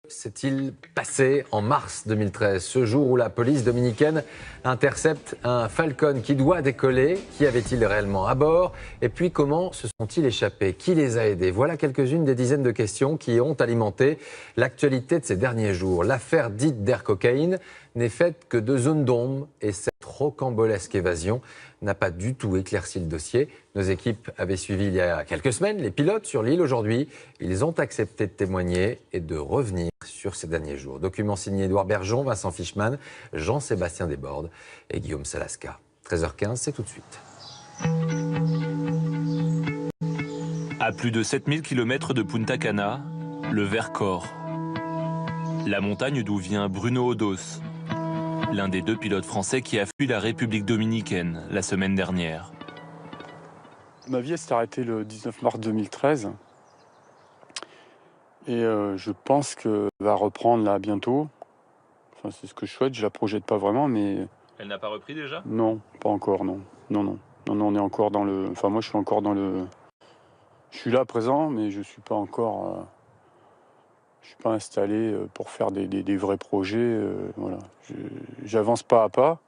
S'est-il passé en mars 2013, ce jour où la police dominicaine intercepte un Falcon qui doit décoller? Qui avait-il réellement à bord? Et puis comment se sont-ils échappés? Qui les a aidés? Voilà quelques-unes des dizaines de questions qui ont alimenté l'actualité de ces derniers jours. L'affaire dite d'Air Cocaïne n'est faite que de zones d'ombre et cette rocambolesque évasion n'a pas du tout éclairci le dossier. Nos équipes avaient suivi il y a quelques semaines les pilotes sur l'île. Aujourd'hui, ils ont accepté de témoigner et de revenir sur ces derniers jours. Document signé Édouard Bergeon, Vincent Fischmann, Jean-Sébastien Desbordes et Guillaume Salasca. 13h15, c'est tout de suite. À plus de 7000 km de Punta Cana, le Vercors. La montagne d'où vient Bruno Odos, l'un des deux pilotes français qui a fui la République dominicaine la semaine dernière. Ma vie s'est arrêtée le 19 mars 2013. Et je pense qu'elle va reprendre là bientôt. Enfin, c'est ce que je souhaite, je la projette pas vraiment, mais... Elle n'a pas repris déjà? Non, pas encore, non. Non, on est encore dans le... Enfin, moi, je suis encore dans le... Je suis là présent, mais je suis pas encore... Je suis pas installé pour faire des vrais projets. Voilà. J'avance pas à pas.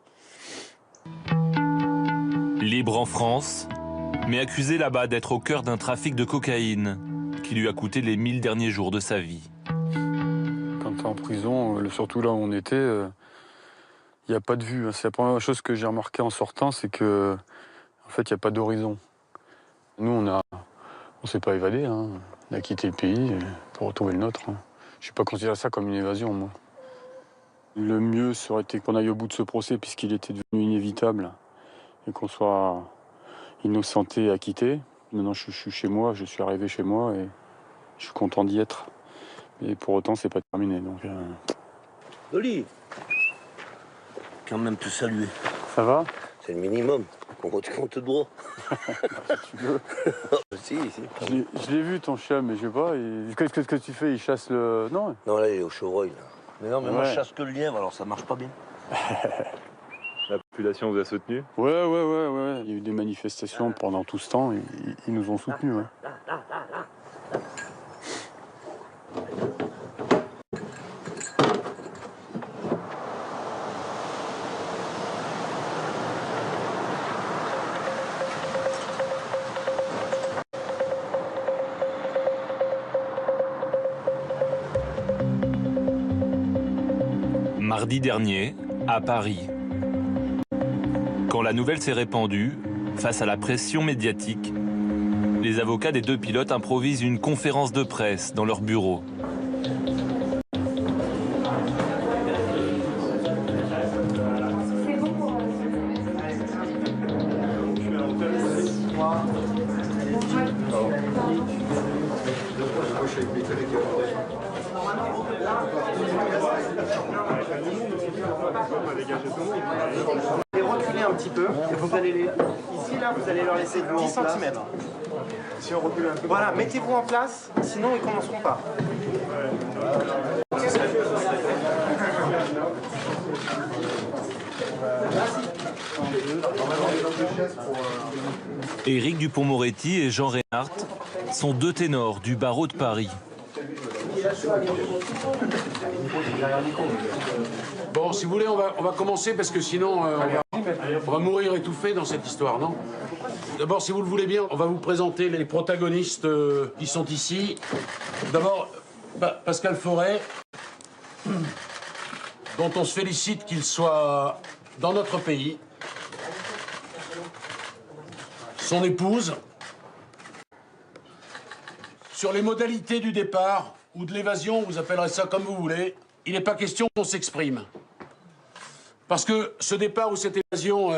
Libre en France, mais accusé là-bas d'être au cœur d'un trafic de cocaïne qui lui a coûté les 1000 derniers jours de sa vie. Quand tu es en prison, surtout là où on était, il n'y a pas de vue. C'est la première chose que j'ai remarqué en sortant, c'est que en fait, il n'y a pas d'horizon. Nous, on s'est pas évadé. Hein. On a quitté le pays pour retrouver le nôtre. Hein. Je n'ai pas considéré ça comme une évasion, moi. Le mieux serait été qu'on aille au bout de ce procès, puisqu'il était devenu inévitable, et qu'on soit innocenté et acquitté. Maintenant, je suis chez moi, je suis arrivé chez moi, et je suis content d'y être. Mais pour autant, c'est pas terminé. Donc, Oli, quand même te saluer. Ça va? C'est le minimum. On te doit. Si tu veux. Si. Je l'ai vu ton chien, mais je sais pas. Qu'est-ce que tu fais? Il chasse le. Non. Non, là, il est au chevreuil. Là. Mais non, mais moi, Ouais. je chasse que le lièvre, alors ça marche pas bien. La population vous a soutenu? Ouais. Il y a eu des manifestations pendant tout ce temps. Ils nous ont soutenus. Ouais. Mardi dernier, à Paris. Quand la nouvelle s'est répandue, face à la pression médiatique, les avocats des deux pilotes improvisent une conférence de presse dans leur bureau. Et reculez un petit peu, et vous allez ici là, vous allez leur laisser 10 cm. Si on recule un peu. Voilà, mettez-vous en place, sinon ils commenceront pas. Éric Dupond-Moretti et Jean Reinhardt sont deux ténors du barreau de Paris. Bon, si vous voulez, on va commencer parce que sinon, on va mourir étouffé dans cette histoire, non? D'abord, si vous le voulez bien, on va vous présenter les protagonistes qui sont ici. D'abord, Pascal Forêt, dont on se félicite qu'il soit dans notre pays. Son épouse. Sur les modalités du départ ou de l'évasion, vous appellerez ça comme vous voulez, il n'est pas question qu'on s'exprime. Parce que ce départ ou cette évasion,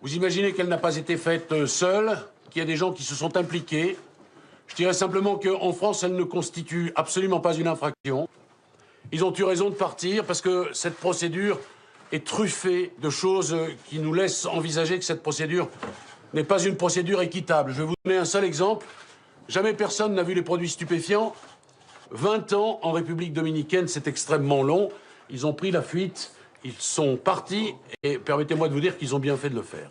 vous imaginez qu'elle n'a pas été faite seule, qu'il y a des gens qui se sont impliqués. Je dirais simplement qu'en France, elle ne constitue absolument pas une infraction. Ils ont eu raison de partir parce que cette procédure est truffée de choses qui nous laissent envisager que cette procédure n'est pas une procédure équitable. Je vais vous donner un seul exemple. Jamais personne n'a vu les produits stupéfiants. 20 ans en République dominicaine, c'est extrêmement long. Ils ont pris la fuite, ils sont partis et permettez-moi de vous dire qu'ils ont bien fait de le faire.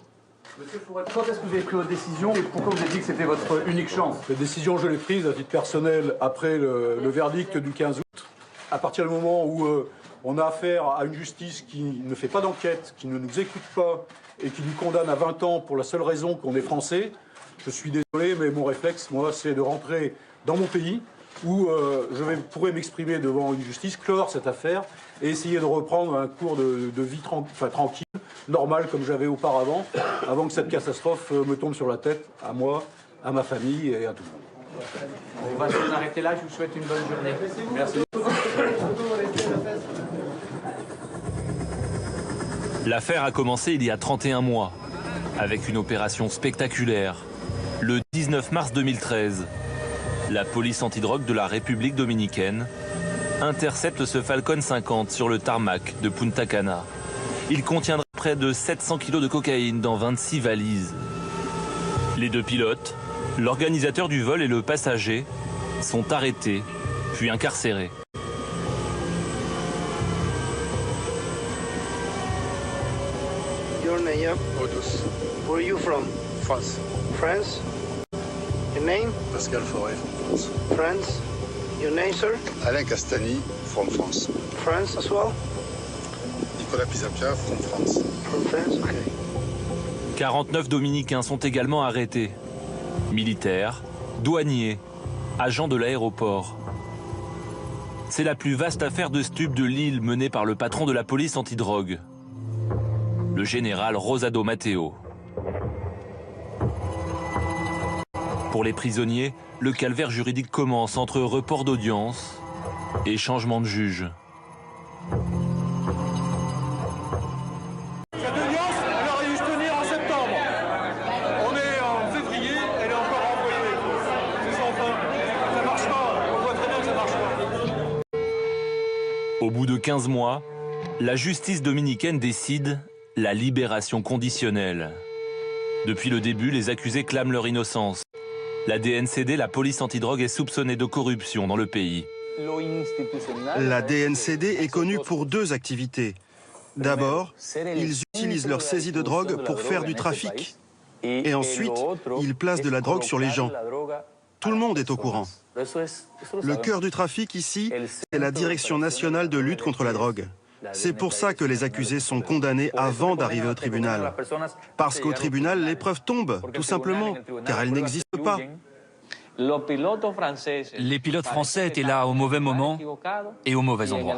Monsieur Fouret, quand est-ce que vous avez pris votre décision et pourquoi vous avez dit que c'était votre unique chance? La décision, je l'ai prise à titre personnel après le verdict du 15 août. À partir du moment où on a affaire à une justice qui ne fait pas d'enquête, qui ne nous écoute pas et qui nous condamne à 20 ans pour la seule raison qu'on est français, je suis désolé, mais mon réflexe, moi, c'est de rentrer dans mon pays où pourrais m'exprimer devant une justice, clore cette affaire et essayer de reprendre un cours de vie tranquille, normal comme j'avais auparavant, avant que cette catastrophe me tombe sur la tête, à moi, à ma famille et à tout le monde. On va se arrêter là, je vous souhaite une bonne journée. Merci. L'affaire a commencé il y a 31 mois, avec une opération spectaculaire. Le 19 mars 2013, la police antidrogue de la République dominicaine intercepte ce Falcon 50 sur le tarmac de Punta Cana. Il contiendra près de 700 kilos de cocaïne dans 26 valises. Les deux pilotes, l'organisateur du vol et le passager, sont arrêtés, puis incarcérés. Your name? Odos. Where are you from? France. France? Your name? Pascal Forêt, from France. France? Your name, sir? Alain Castani, from France. France as well? Nicolas Pisapia, from France. From France, okay. 49 Dominicains sont également arrêtés. Militaires, douaniers, agents de l'aéroport. C'est la plus vaste affaire de stupes de l'île menée par le patron de la police antidrogue, le général Rosado Matteo. Pour les prisonniers, le calvaire juridique commence entre report d'audience et changement de juge. Cette audience, elle aurait dû se tenir en septembre. On est en février, elle est encore envoyée. C'est sans fin. Ça marche pas. On voit très bien que ça marche pas. Au bout de 15 mois, la justice dominicaine décide la libération conditionnelle. Depuis le début, les accusés clament leur innocence. La DNCD, la police antidrogue, est soupçonnée de corruption dans le pays. La DNCD est connue pour deux activités. D'abord, ils utilisent leur saisie de drogue pour faire du trafic. Et ensuite, ils placent de la drogue sur les gens. Tout le monde est au courant. Le cœur du trafic ici, c'est la Direction nationale de lutte contre la drogue. C'est pour ça que les accusés sont condamnés avant d'arriver au tribunal. Parce qu'au tribunal, les preuves tombent, tout simplement, car elles n'existent pas. Les pilotes français étaient là au mauvais moment et au mauvais endroit.